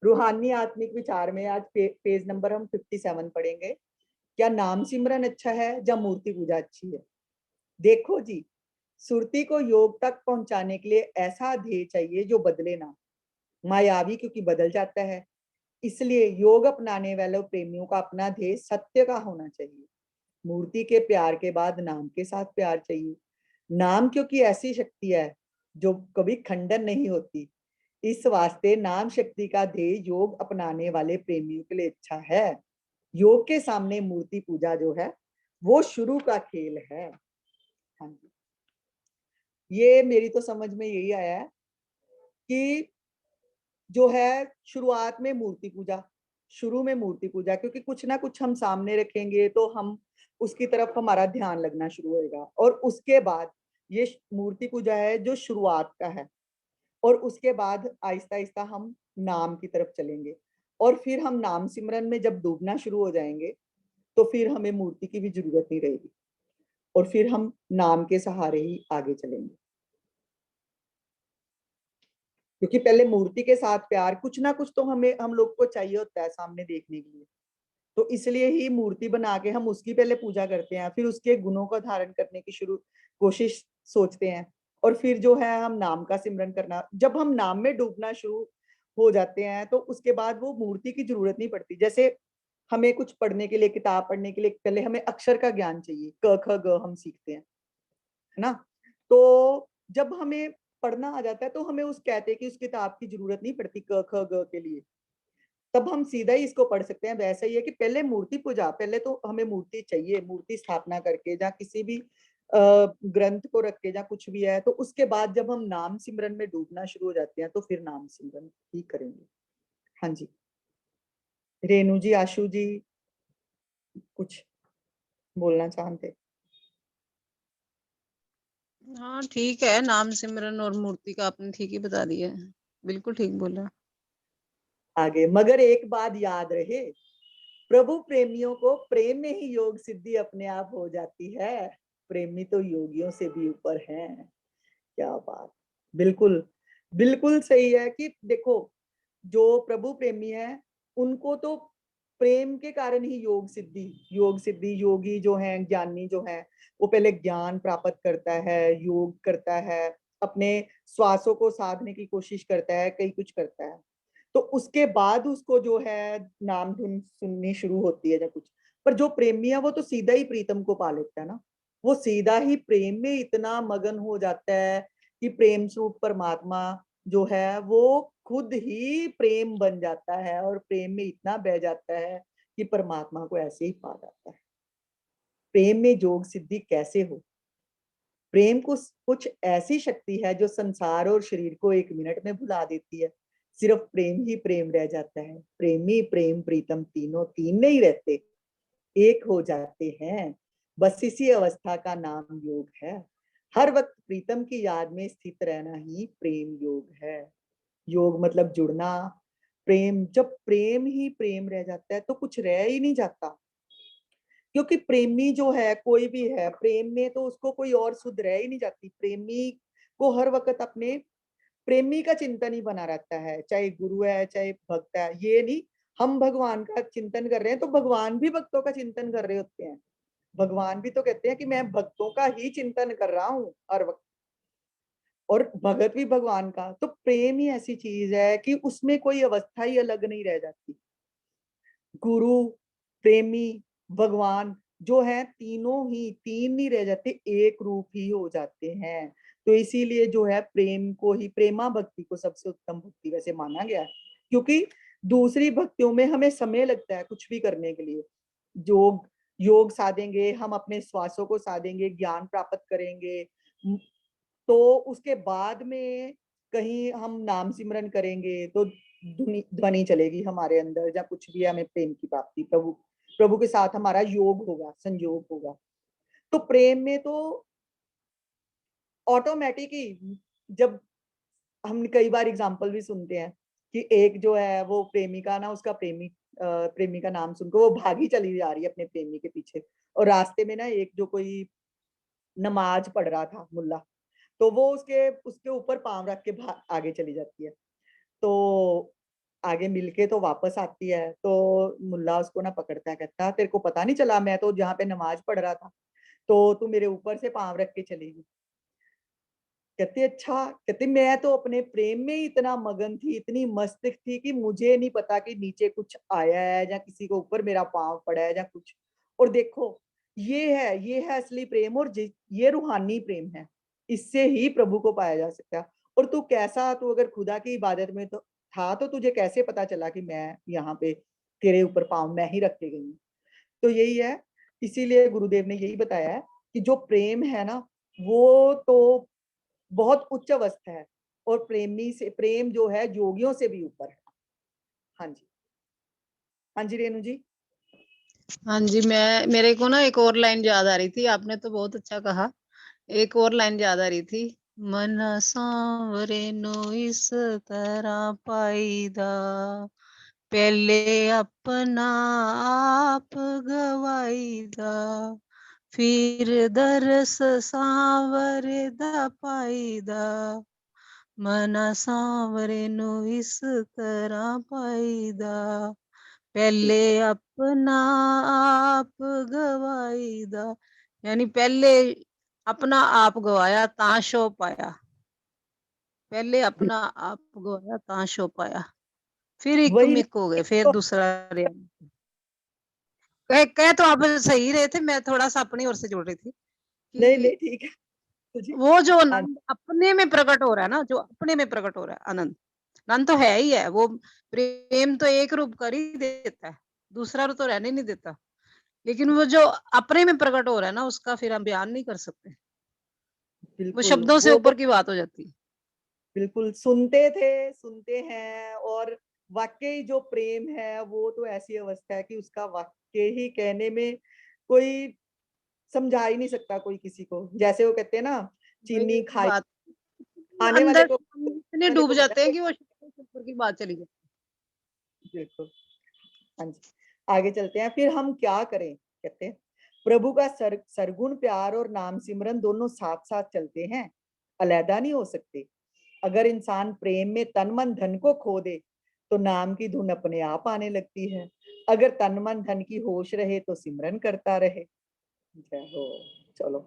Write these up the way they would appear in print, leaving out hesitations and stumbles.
रूहानी आत्मिक विचार में आज पेज नंबर हम 57 पढ़ेंगे। क्या नाम सिमरन अच्छा है या मूर्ति पूजा अच्छी है? देखो जी, सुरती को योग तक पहुंचाने के लिए ऐसा ध्येय चाहिए जो बदले ना। मायावी क्योंकि बदल जाता है, इसलिए योग अपनाने वाले प्रेमियों का अपना ध्येय सत्य का होना चाहिए। मूर्ति के प्यार के बाद नाम के साथ प्यार चाहिए। नाम क्योंकि ऐसी शक्ति है जो कभी खंडन नहीं होती, इस वास्ते नाम शक्ति का ध्येय योग अपनाने वाले प्रेमियों के लिए अच्छा है। योग के सामने मूर्ति पूजा जो है वो शुरू का खेल है। हाँ जी, ये मेरी तो समझ में यही आया है कि जो है शुरुआत में मूर्ति पूजा, शुरू में मूर्ति पूजा, क्योंकि कुछ ना कुछ हम सामने रखेंगे तो हम उसकी तरफ हमारा ध्यान लगना शुरू होएगा। और उसके बाद ये मूर्ति पूजा है जो शुरुआत का है, और उसके बाद आहिस्ता आहिस्ता हम नाम की तरफ चलेंगे। और फिर हम नाम सिमरन में जब डूबना शुरू हो जाएंगे तो फिर हमें मूर्ति की भी जरूरत नहीं रहेगी, और फिर हम नाम के सहारे ही आगे चलेंगे। क्योंकि पहले मूर्ति के साथ प्यार, कुछ ना कुछ तो हमें हम लोग को चाहिए होता है सामने देखने के लिए। तो इसलिए ही मूर्ति बना के हम उसकी पहले पूजा करते हैं, फिर उसके गुणों का धारण करने की शुरू कोशिश सोचते हैं, और फिर जो है हम नाम का सिमरन करना। जब हम नाम में डूबना शुरू हो जाते हैं तो उसके बाद वो मूर्ति की जरूरत नहीं पड़ती। जैसे हमें कुछ पढ़ने के लिए, किताब पढ़ने के लिए पहले हमें अक्षर का ज्ञान चाहिए, क ख ग हम सीखते हैं, है ना। तो जब हमें पढ़ना आ जाता है तो हमें उस कहते हैं कि उस किताब की जरूरत नहीं पड़ती क ख ग के लिए, तब हम सीधा ही इसको पढ़ सकते हैं। वैसा ही है कि पहले मूर्ति पूजा, पहले तो हमें मूर्ति चाहिए, मूर्ति स्थापना करके या किसी भी ग्रंथ को रख के या कुछ भी है, तो उसके बाद जब हम नाम सिमरन में डूबना शुरू हो जाते हैं तो फिर नाम सिमरन ही करेंगे। हाँ जी, रेणु जी, आशु जी कुछ बोलना चाहते? हाँ ठीक है, नाम सिमरन और मूर्ति का आपने ठीक ही बता दिया है, बिल्कुल ठीक बोला। आगे, मगर एक बात याद रहे, प्रभु प्रेमियों को प्रेम में ही योग सिद्धि अपने आप हो जाती है। प्रेमी तो योगियों से भी ऊपर हैं। क्या बात, बिल्कुल बिल्कुल सही है कि देखो, जो प्रभु प्रेमी है उनको तो प्रेम के कारण ही योग सिद्धि योगी जो है, ज्ञानी जो है, वो पहले ज्ञान प्राप्त करता है, योग करता है, अपने श्वासों को साधने की कोशिश करता है, कई कुछ करता है, तो उसके बाद उसको जो है नाम धुन सुननी शुरू होती है या कुछ। पर जो प्रेमी है वो तो सीधा ही प्रीतम को पा लेता है ना, वो सीधा ही प्रेम में इतना मगन हो जाता है कि प्रेम स्वरूप परमात्मा जो है वो खुद ही प्रेम बन जाता है, और प्रेम में इतना बह जाता है कि परमात्मा को ऐसे ही पा जाता है। प्रेम में योग सिद्धि कैसे हो? प्रेम को कुछ ऐसी शक्ति है जो संसार और शरीर को एक मिनट में भुला देती है। सिर्फ प्रेम ही प्रेम रह जाता है। प्रेमी प्रेम प्रीतम तीनों तीन नहीं रहते, एक हो जाते हैं। बस इसी अवस्था का नाम योग है। हर वक्त प्रीतम की याद में स्थित रहना ही प्रेम योग है। योग मतलब जुड़ना। प्रेम, जब प्रेम ही प्रेम रह जाता है तो कुछ रह ही नहीं जाता, क्योंकि प्रेमी जो है कोई भी है, प्रेम में तो उसको कोई और सुध रह ही नहीं जाती। प्रेमी को हर वक्त अपने प्रेमी का चिंतन ही बना रहता है, चाहे गुरु है चाहे भक्त है। ये नहीं हम भगवान का चिंतन कर रहे हैं तो भगवान भी भक्तों का चिंतन कर रहे होते हैं। भगवान भी तो कहते हैं कि मैं भक्तों का ही चिंतन कर रहा हूँ हर वक्त, और भगत भी भगवान का। तो प्रेम ही ऐसी चीज है कि उसमें कोई अवस्था ही अलग नहीं रह जाती। गुरु, प्रेमी, भगवान जो है तीनों ही तीन नहीं रह जाते, एक रूप ही हो जाते हैं। तो इसीलिए जो है प्रेम को ही, प्रेमा भक्ति को सबसे उत्तम भक्ति वैसे माना गया है, क्योंकि दूसरी भक्तियों में हमें समय लगता है कुछ भी करने के लिए। योग योग साधेंगे, हम अपने श्वासों को साधेंगे, ज्ञान प्राप्त करेंगे, तो उसके बाद में कहीं हम नाम सिमरन करेंगे तो ध्वनि ध्वनि चलेगी हमारे अंदर, या कुछ भी हमें प्रेम की प्राप्ति, प्रभु प्रभु के साथ हमारा योग होगा, संयोग होगा। तो प्रेम में तो ऑटोमेटिक ही, जब हम कई बार एग्जाम्पल भी सुनते हैं कि एक जो है वो प्रेमिका ना, उसका प्रेमी का नाम सुनकर वो भागी चली जा रही है अपने प्रेमी के पीछे, और रास्ते में ना एक जो कोई नमाज पढ़ रहा था मुल्ला, तो वो उसके उसके ऊपर पांव रख के आगे चली जाती है। तो आगे मिलके तो वापस आती है, तो मुल्ला उसको ना पकड़ता है, कहता तेरे को पता नहीं चला, मैं तो जहाँ पे नमाज पढ़ रहा था, तो तू मेरे ऊपर से पाँव रख के चली गई। कहती अच्छा, कहती मैं तो अपने प्रेम में ही इतना मगन थी, इतनी मस्त थी कि मुझे नहीं पता कि नीचे कुछ आया है या किसी को ऊपर मेरा पाँव पड़ा है या कुछ। और देखो, ये है असली प्रेम, और ये रूहानी प्रेम है, इससे ही प्रभु को पाया जा सकता है। और तू अगर खुदा की इबादत में तो था, तो तुझे कैसे पता चला कि मैं यहाँ पे तेरे ऊपर पाँव मैं ही रख के गई हूँ। तो यही है, इसीलिए गुरुदेव ने यही बताया है कि जो प्रेम है ना, वो तो बहुत उच्च अवस्था है, और प्रेम जो है योगियों से भी ऊपर है। हाँ जी, हाँ जी रेणु जी। हाँ जी, मेरे को ना एक और लाइन याद आ रही थी, आपने तो बहुत अच्छा कहा। एक और लाइन याद आ रही थी, मन सांवरे नो इस तरह पाईदा, पहले अपना आप गवाईदा, फिर दरस सांवरे दा पाईदा, मन सांवरे नो इस तरह पाईदा, पहले अपना आप गवाईदा। यानी पहले अपना आप गवाया तां शो पाया, पहले अपना आप गवाया तां शो पाया, फिर एक वही मिक हो गए, फिर तो, दूसरा रहा। कह तो आप सही रहे थे, मैं थोड़ा सा अपनी ओर से जोड़ रही थी नहीं कि नहीं ठीक है तो जी। वो जो हाँ आनंद अपने में प्रकट हो रहा है ना, जो अपने में प्रकट हो रहा है आनंद, आनंद तो है ही है वो। प्रेम तो एक रूप कर ही देता है, दूसरा रूप तो रहने नहीं देता। लेकिन वो जो अपने में प्रकट हो रहा है ना, उसका फिर हम बयान नहीं कर सकते, वो बिल्कुल, शब्दों से वो तो ऊपर की बात हो जाती है। बिल्कुल सुनते थे, सुनते हैं, और वाकई जो प्रेम है वो तो ऐसी अवस्था है कि उसका वाकई ही कहने में कोई समझा ही नहीं सकता कोई किसी को। जैसे वो कहते हैं ना, चीनी वही खाई बात, खाने वाले अंदर को, हम इतने वाले डूब को पता जाते हैं है। कि वो शब्दों से ऊपर की बात चली जाती बिल्कुल। हाँ जी, आगे चलते हैं। फिर हम क्या करें, कहते हैं प्रभु का सरगुण प्यार और नाम सिमरन दोनों साथ साथ चलते हैं, अलहदा नहीं हो सकते। अगर इंसान प्रेम में तन मन धन को खो दे, तो नाम की धुन अपने आप आने लगती है। अगर तन मन धन की होश रहे, तो सिमरन करता रहे। जय हो। चलो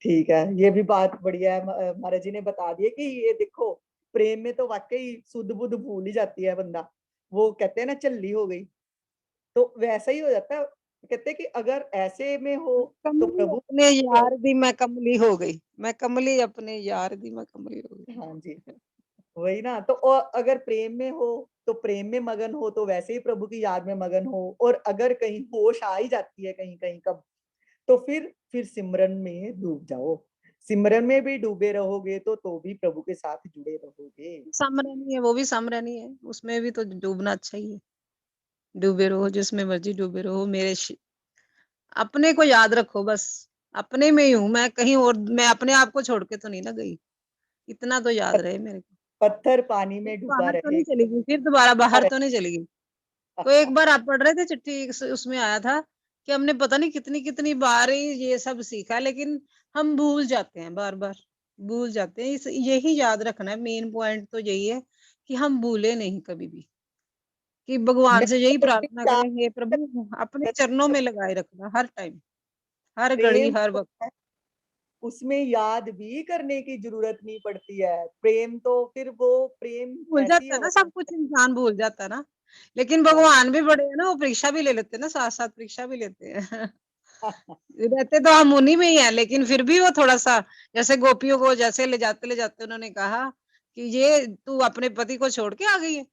ठीक है, ये भी बात बढ़िया है, महाराज जी ने बता दिया कि ये देखो, प्रेम में तो वाकई सुध बुध भूल ही जाती है बंदा। वो कहते हैं ना, झल्ली हो गई, तो वैसा ही हो जाता है। कहते हैं कि अगर ऐसे में हो, है। तो कमली प्रभु। अपने यार दी मैं कमली हो गई, मैं कमली अपने यार दी मैं कमली हो हाँ जी, गई। वही ना। तो और अगर प्रेम में हो, तो प्रेम में मगन हो, तो वैसे ही प्रभु की याद में मगन हो। और अगर कहीं होश आ ही जाती है कहीं कहीं कब, तो फिर सिमरन में डूब जाओ। सिमरन में भी डूबे रहोगे, तो भी प्रभु के साथ जुड़े रहोगे। सामरानी है, वो भी सामरानी है, उसमें भी तो डूबना अच्छा ही है। डूबे रहो जिसमें मर्जी डूबे रहो, अपने को याद रखो बस। अपने में ही हूँ मैं, कहीं और मैं अपने आप को छोड़ के तो नहीं ना गई, इतना तो याद रहे मेरे को। पत्थर पानी फिर में डूबा बाहर तो नहीं रहेगा। चली गई, फिर दोबारा बाहर तो नहीं चली गई। तो एक बार आप पढ़ रहे थे चिट्ठी, उसमें आया था कि हमने पता नहीं कितनी कितनी बार ही ये सब सीखा, लेकिन हम भूल जाते हैं, बार बार भूल जाते हैं। यही याद रखना है, मेन पॉइंट तो यही है कि हम भूले नहीं कभी भी, कि भगवान मैं से यही तो प्रार्थना करें, हे प्रभु अपने चरणों में लगाए रखना हर टाइम, हर घड़ी प्रेम हर तो वक्त। है, उसमें याद भी करने की जरूरत नहीं पड़ती है। प्रेम तो फिर वो प्रेम भूल ऐसी जाता है ना, सब अवस्था कुछ इंसान भूल जाता है ना। लेकिन है। भगवान भी बड़े हैं ना, वो परीक्षा भी ले लेते हैं ना, साथ साथ परीक्षा भी लेते हैं। रहते तो हम उन्हीं में ही है, लेकिन फिर भी वो थोड़ा सा, जैसे गोपियों को जैसे ले जाते उन्होंने कहा कि ये तू अपने पति को छोड़ के आ गई है,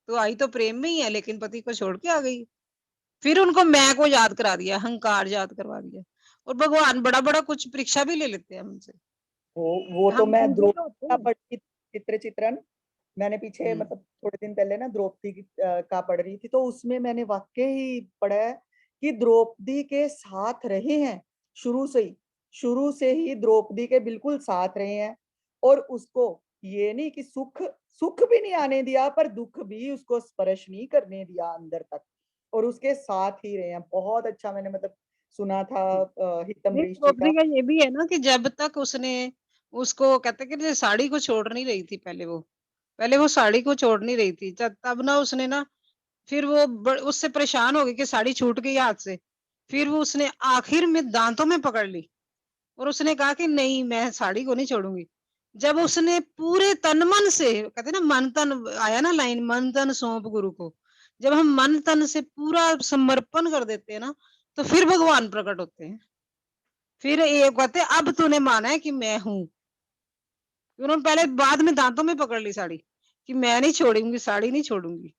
तू आई तो प्रेम में ही है लेकिन पति को छोड़ के आ गई। फिर उनको मैं को याद करा दिया, अहंकार याद करवा दिया। और भगवान बड़ा बड़ा कुछ परीक्षा भी ले लेते हैं हमसे, वो तो हम मैं डूबे तो होते द्रौपदी का हैं। पढ़ी, चित्र चित्रण। मैंने पीछे हम्म। मतलब थोड़े दिन पहले ना द्रौपदी का पढ़ रही थी, तो उसमें मैंने वाकई पढ़ा है कि द्रौपदी के साथ रहे हैं शुरू से ही द्रौपदी के बिल्कुल साथ रहे हैं। और उसको ये नहीं कि सुख सुख भी नहीं आने दिया, पर दुख भी उसको स्पर्श नहीं करने दिया अंदर तक, और उसके साथ ही रहे हैं। बहुत अच्छा मैंने मतलब सुना था हितम नहीं, ऋषि द्रौपदी का। का ये भी है ना कि जब तक उसने उसको कहते हैं कि साड़ी को छोड़ नहीं रही थी पहले वो, पहले वो साड़ी को छोड़ नहीं रही थी, तब ना उसने ना फिर वो उससे परेशान हो गई कि साड़ी छूट गई हाथ से। फिर वो उसने आखिर में दांतों में पकड़ ली और उसने कहा कि नहीं, मैं साड़ी को नहीं छोड़ूंगी। जब उसने पूरे तन मन से, कहते ना मन तन, आया ना लाइन, मन तन सौंप गुरु को, जब हम मन तन से पूरा समर्पण कर देते हैं ना, तो फिर भगवान प्रकट होते हैं। फिर ये कहते हैं, अब तूने माना है कि मैं हूँ। उन्होंने पहले बाद में दांतों में पकड़ ली साड़ी कि मैं नहीं छोड़ूंगी, साड़ी नहीं छोड़ूंगी।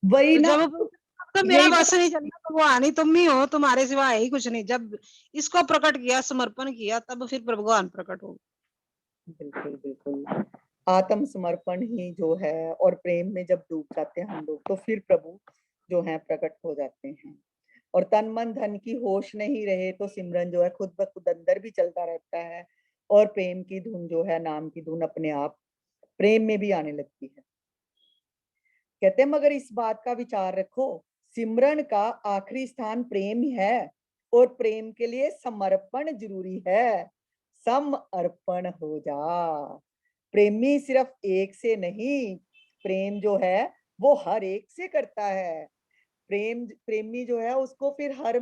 वही तो ना, जब अब तो मेरा यही बस पता। नहीं चलना, भगवान ही तुम ही हो, तुम्हारे सिवा है ही कुछ नहीं। जब इसको प्रकट किया, समर्पण किया, तब फिर भगवान प्रकट हो। बिल्कुल बिल्कुल, आत्मसमर्पण ही जो है, और प्रेम में जब डूब जाते हैं हम लोग, तो फिर प्रभु जो है प्रकट हो जाते हैं। और तन मन धन की होश नहीं रहे तो सिमरन जो है खुद ब खुद अंदर भी चलता रहता है, और प्रेम की धुन जो है, नाम की धुन अपने आप प्रेम में भी आने लगती है। कहते हैं मगर इस बात का विचार रखो, सिमरन का आखिरी स्थान प्रेम ही है, और प्रेम के लिए समर्पण जरूरी है। समर्पण हो जा। प्रेमी सिर्फ एक से नहीं, प्रेम जो है वो हर एक से करता है। प्रेमी जो है उसको फिर हर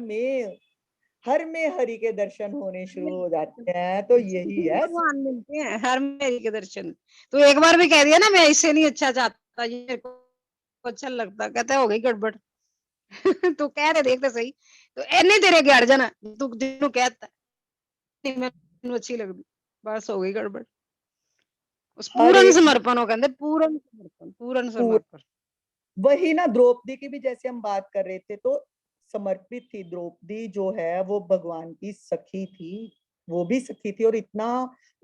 में हरि के दर्शन होने शुरू हो जाते हैं। तो यही है। भगवान मिलते हैं हर मेरी के दर्शन। तो एक बार भी कह दिया ना, मैं इससे नहीं अच्छा चाहता, ये मेरे को अच्छा लगता, कहता हो गई गड़बड़। तू कह दे, देखते सही। तो एने तेरे गड़ जाना, तू जिन्हों कहता नहीं मैं अच्छी लगती, बस हो गई गड़बड़। उस हर पूर्ण एक समर्पण हो, कहते पूर्ण समर्पण, पूर्ण समर्पण। वही ना, द्रौपदी की भी जैसे हम बात कर रहे थे, तो समर्पित थी द्रौपदी जो है, वो भगवान की सखी थी। वो भी सखी थी, और इतना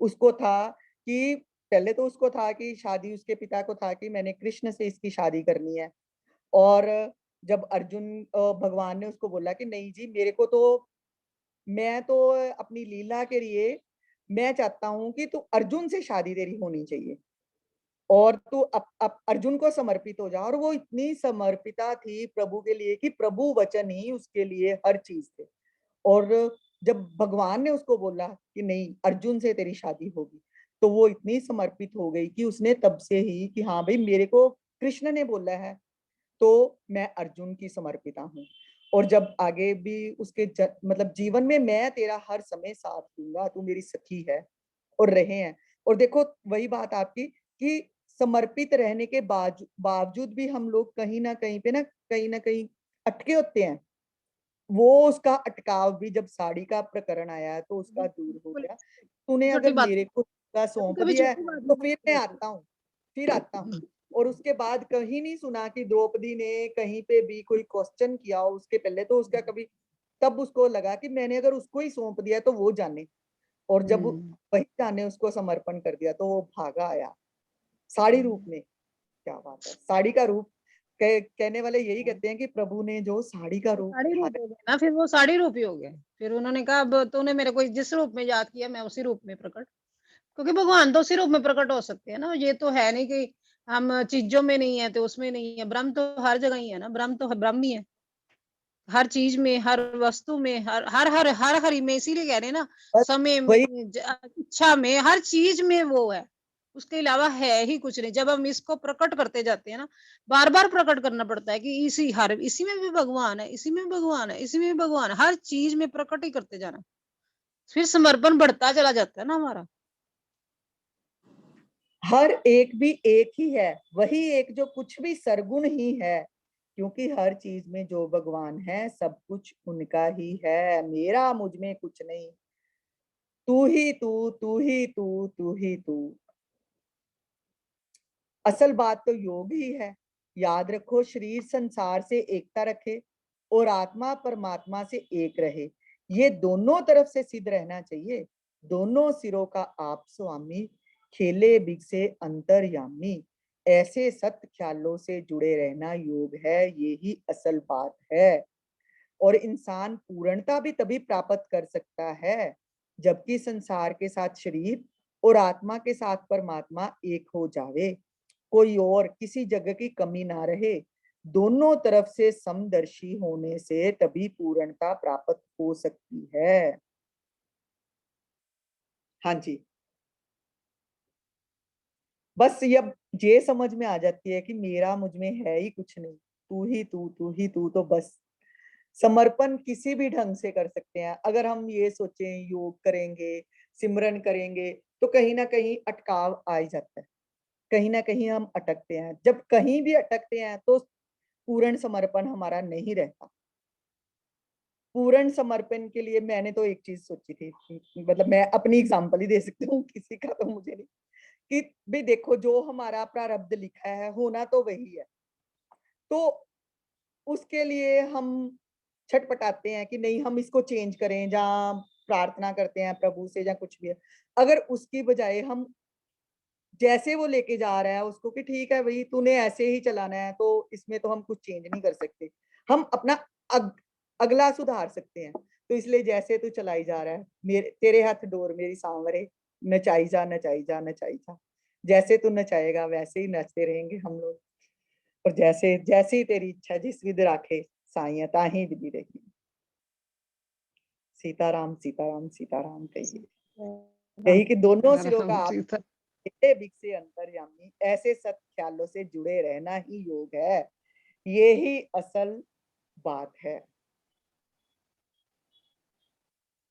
उसको था कि पहले तो उसको था कि शादी, उसके पिता को था कि मैंने कृष्ण से इसकी शादी करनी है। और जब अर्जुन, भगवान ने उसको बोला कि नहीं जी, मेरे को तो, मैं तो अपनी लीला के लिए मैं चाहता हूं कि तू अर्जुन से शादी तेरी होनी चाहिए, और तू अर्जुन को समर्पित हो जा। और वो इतनी समर्पिता थी प्रभु के लिए कि प्रभु वचन ही उसके लिए हर चीज थे। और जब भगवान ने उसको बोला कि नहीं, अर्जुन से तेरी शादी होगी, तो वो इतनी समर्पित हो गई कि उसने तब से ही कि हाँ भाई, मेरे को कृष्ण ने बोला है तो मैं अर्जुन की समर्पिता हूँ। और जब आगे भी उसके मतलब जीवन में मैं तेरा हर समय साथ दूंगा, तू मेरी सखी है, और रहे हैं। और देखो वही बात आपकी कि समर्पित रहने के बावजूद भी हम लोग कहीं ना कहीं पे ना, कहीं ना कहीं अटके होते हैं। वो उसका अटकाव भी जब साड़ी का प्रकरण आया है तो उसका दूर हो गया। तूने छोटी अगर बात, मेरे को कभी सौंप कभी दिया है छोटी बात तो नहीं फिर मैं करती आता हूँ, फिर आता हूँ। रहती। और उसके बाद कहीं नहीं सुना कि द्रौपदी ने कहीं पे भी कोई क्वेश्चन किया हो उसके पहले, तो उसका कभी, तब उसको लगा कि मैंने अगर उसको ही सौंप दिया तो वो जाने। और जब वही जाने उसको समर्पण कर दिया तो वो भागा आया साड़ी रूप में। क्या बात है, साड़ी का रूप। कहने वाले यही कहते हैं कि प्रभु ने जो साड़ी का वो रूप साड़ी रूप धारण। हो गए ना, फिर वो साड़ी रूप ही हो गए। फिर उन्होंने कहा, अब तूने मेरे को जिस रूप में याद किया, मैं उसी रूप में प्रकट। क्योंकि भगवान तो उसी रूप में प्रकट हो सकते हैं ना। ये तो है नहीं कि हम चीजों में नहीं है तो उसमें नहीं है। ब्रह्म तो हर जगह ही है ना, ब्रह्म तो ब्रह्म ही है। हर चीज में, हर वस्तु में, हर हरि में, इसीलिए कह रहे हैं ना, बस समय वही। में, इच्छा में, हर चीज में वो है। उसके अलावा है ही कुछ नहीं। जब हम इसको प्रकट करते जाते हैं ना, बार बार प्रकट करना पड़ता है कि इसी में भी भगवान है, इसी में भी भगवान है, इसी में भी भगवान है, हर चीज में प्रकट ही करते जाना। फिर समर्पण बढ़ता चला जाता है ना हमारा। हर एक भी एक ही है, वही एक जो कुछ भी सरगुण ही है। क्योंकि हर चीज में जो भगवान है, सब कुछ उनका ही है, मेरा मुझ में कुछ नहीं। तू ही तू, तू ही तू, तू ही तू। असल बात तो योग ही है। याद रखो, शरीर संसार से एकता रखे और आत्मा परमात्मा से एक रहे। ये दोनों तरफ से सिद्ध रहना चाहिए। दोनों सिरों का आप स्वामी, खेले बिगसे अंतर्यामी। ऐसे सत्य ख्यालों से जुड़े रहना योग है, ये ही असल बात है। और इंसान पूर्णता भी तभी प्राप्त कर सकता है जबकि संसार के साथ शरीर और आत्मा के साथ परमात्मा एक हो जावे। कोई और किसी जगह की कमी ना रहे। दोनों तरफ से समदर्शी होने से तभी पूर्णता प्राप्त हो सकती है। हाँ जी। बस ये समझ में आ जाती है कि मेरा मुझ में है ही कुछ नहीं, तू ही तू ही तू। तो बस समर्पण किसी भी ढंग से कर सकते हैं। अगर हम ये सोचें योग करेंगे, सिमरन करेंगे, तो कहीं ना कहीं अटकाव आ ही जाता है, कहीं ना कहीं हम अटकते हैं। जब कहीं भी अटकते हैं तो पूर्ण समर्पण हमारा नहीं रहता। पूर्ण समर्पण के लिए मैंने तो एक चीज सोची थी, मतलब मैं अपनी एग्जांपल ही दे सकती हूँ, किसी का तो मुझे नहीं, कि भी देखो जो हमारा प्रारब्ध लिखा है होना तो वही है, तो उसके लिए हम छटपटाते हैं कि नहीं हम इसको चेंज करें, जहाँ प्रार्थना करते हैं प्रभु से या कुछ भी है, अगर उसकी बजाय हम जैसे वो लेके जा रहा है उसको कि ठीक है भाई तूने ऐसे ही चलाना है, तो इसमें तो हम कुछ चेंज नहीं कर सकते, हम अपना अगला सुधार सकते हैं। तो इसलिए जैसे तू चलाई जा रहा है, मेरे तेरे हाथ डोर मेरी सांवरे, नचाई जा नचाई जा नचाई जा, जैसे तू नचाएगा वैसे ही नचते रहेंगे हम लोग। और जैसे जैसे ही तेरी इच्छा जिस विध राखे साइया ताही विधि रही। सीताराम सीताराम सीताराम कहिए, राम यही कि दोनों सिरों का राम आप सीता। बिकसे अंतर्यामी, ऐसे सत ख्यालों से जुड़े रहना ही योग है, ये ही असल बात है।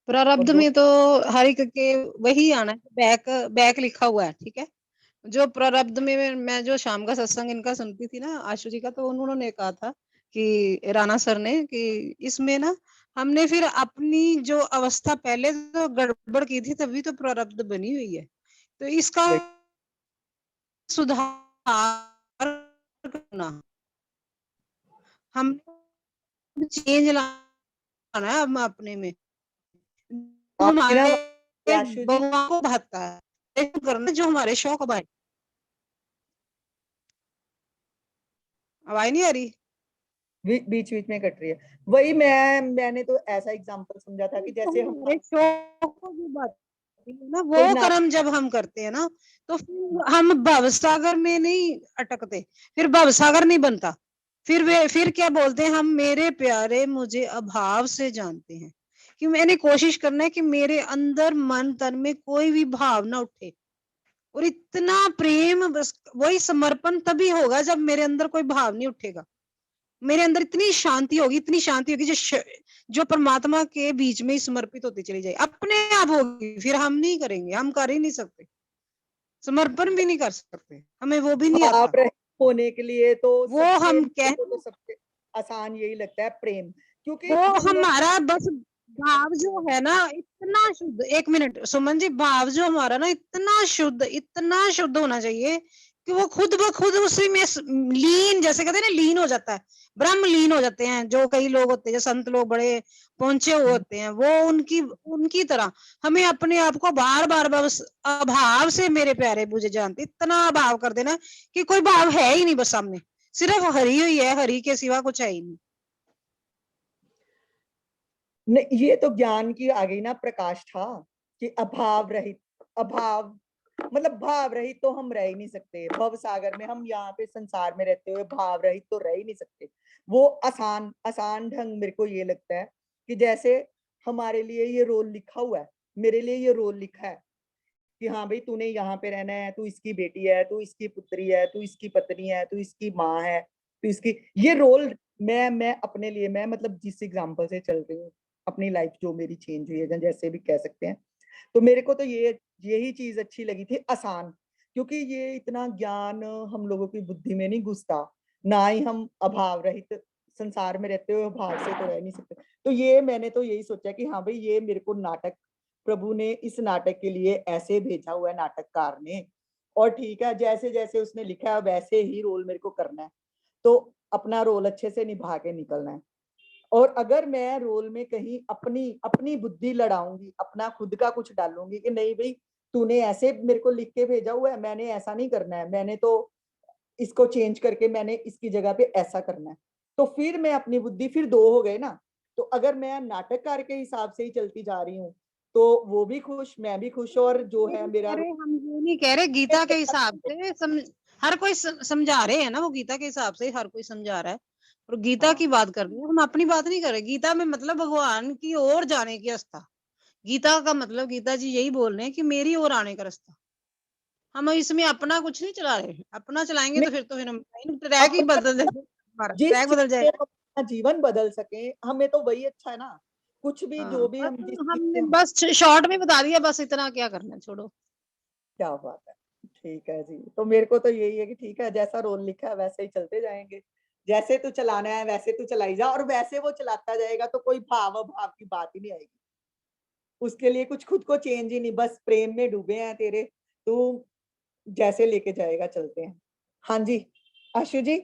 और प्रारब्ध दो में तो हर एक के वही आना है, बैक बैक लिखा हुआ है, ठीक है। जो प्रारब्ध में मैं जो शाम का सत्संग इनका सुनती थी ना, आशु जी का, तो उन्होंने कहा था कि राणा सर ने कि इसमें ना हमने फिर अपनी जो अवस्था पहले तो गड़बड़ की थी, तभी तो प्रारब्ध बनी हुई है, तो इसका सुधार करना, हम चेंज लाना है हम अपने में, जो आपकी ना हमारे आशु जी भगवान को भाता है करना, जो हमारे शौक भाई। आवाज नहीं आ रही? बीच बीच में कट रही है। वही मैंने तो ऐसा एग्जांपल समझा था कि तो जैसे हम हमारे शौक की बात है ना, कोई वो कर्म जब हम करते हैं ना, तो फिर हम भवसागर में नहीं अटकते, फिर भवसागर नहीं बनता। फिर वे फिर क्या बोलते हैं हम, मेरे प्यारे मुझे अभाव से जानते हैं, कि मैंने कोशिश करना है कि मेरे अंदर मन तन में कोई भी भाव ना उठे, और इतना प्रेम, बस वही समर्पण तभी होगा जब मेरे अंदर कोई भाव नहीं उठेगा, मेरे अंदर इतनी शांति होगी, इतनी शांति होगी जो परमात्मा के बीच में ही समर्पित होती चली जाए, अपने आप होगी, फिर हम नहीं करेंगे, हम कर ही नहीं सकते, समर्पण भी नहीं कर सकते, हमें वो भी नहीं भाव आता। रहित होने के लिए तो वो सबसे हम मेरे कह को तो सबसे आसान यही लगता है प्रेम, क्योंकि वो हमने हमारा बस भाव जो है ना इतना शुद्ध, एक मिनट सुमन जी, भाव जो हमारा ना इतना शुद्ध होना चाहिए कि वो खुद ब खुद उसी में लीन, जैसे कहते हैं ना, लीन हो जाता है, ब्रह्म लीन हो जाते हैं। जो कई लोग होते हैं, जो संत लोग बड़े पहुंचे हुए होते हैं, वो उनकी उनकी तरह हमें अपने आप को बार बार बस अभाव से मेरे प्यारे बुझे जानते, इतना अभाव कर देना कि कोई भाव है ही नहीं, बस सामने सिर्फ हरि ही है, हरि के सिवा कुछ है ही नहीं। ये तो ज्ञान की आ गई ना प्रकाष्ठा, कि अभाव रहित, अभाव मतलब भाव रहित तो हम रह ही नहीं सकते भव सागर में, हम यहाँ पे संसार में रहते हुए भाव रहित तो रह ही नहीं सकते। वो आसान आसान ढंग मेरे को ये लगता है कि जैसे हमारे लिए ये रोल लिखा हुआ है, मेरे लिए ये रोल लिखा है कि हाँ भाई तूने यहाँ पे रहना है, तू इसकी बेटी है, तू इसकी पुत्री है, तू इसकी पत्नी है, तू इसकी माँ है, तू इसकी, ये रोल मैं अपने लिए, मैं मतलब जिस एग्जाम्पल से चल रही हूँ, अपनी लाइफ जो मेरी चेंज हुई है जैसे भी कह सकते हैं, तो मेरे को तो यही चीज अच्छी लगी थी, आसान, क्योंकि ये इतना ज्ञान हम लोगों की बुद्धि में नहीं घुसता, ना ही हम अभाव रहित संसार में रहते हुए भाव से तो रह नहीं सकते। तो ये मैंने तो यही सोचा कि हाँ भाई ये मेरे को नाटक, प्रभु ने इस नाटक के लिए ऐसे भेजा हुआ है नाटककार ने, और ठीक है जैसे जैसे उसने लिखा है वैसे ही रोल मेरे को करना है, तो अपना रोल अच्छे से निभा के निकलना है। और अगर मैं रोल में कहीं अपनी अपनी बुद्धि लड़ाऊंगी, अपना खुद का कुछ डालूंगी कि नहीं भाई तूने ऐसे मेरे को लिख के भेजा हुआ है, मैंने ऐसा नहीं करना है, मैंने तो इसको चेंज करके मैंने इसकी जगह पे ऐसा करना है, तो फिर मैं अपनी बुद्धि, फिर दो हो गए ना। तो अगर मैं नाटककार के हिसाब से ही चलती जा रही हूँ तो वो भी खुश, मैं भी खुश, और जो है मेरा हम ये नहीं कह रहे, गीता के हिसाब से हर कोई समझा रहे हैं ना, वो गीता के हिसाब से हर कोई समझा रहा है, और गीता हाँ की बात कर रहे हैं हम, अपनी बात नहीं कर रहे। गीता में मतलब भगवान की ओर जाने की रास्ता, गीता का मतलब गीता जी यही बोल रहे हैं कि मेरी ओर आने का रास्ता, हम इसमें अपना कुछ नहीं चला रहे, अपना चलाएँगे तो नहीं, फिर हम ट्रैक ही अपना बदल देंगे, हमारा जिस ट्रैक चीज बदल से जाएगा। हम अपना जीवन बदल सके, हमें तो वही अच्छा है ना। कुछ भी हाँ, जो भी बस हम जिस चीज हमने से हम, बस शॉर्ट में बता दिया बस इतना क्या करना है, छोड़ो। क्या बात है। ठीक है जी, तो मेरे को तो यही है कि ठीक है, जैसा रोल लिखा है वैसे ही चलते जाएंगे। जैसे तू चलाना है वैसे तू चलाई जा, और वैसे वो चलाता जाएगा तो कोई भाव भाव की बात ही नहीं आएगी। उसके लिए कुछ खुद को चेंज ही नहीं, बस प्रेम में डूबे हैं तेरे, तू जैसे लेके जाएगा चलते हैं। हाँ जी, आशु जी।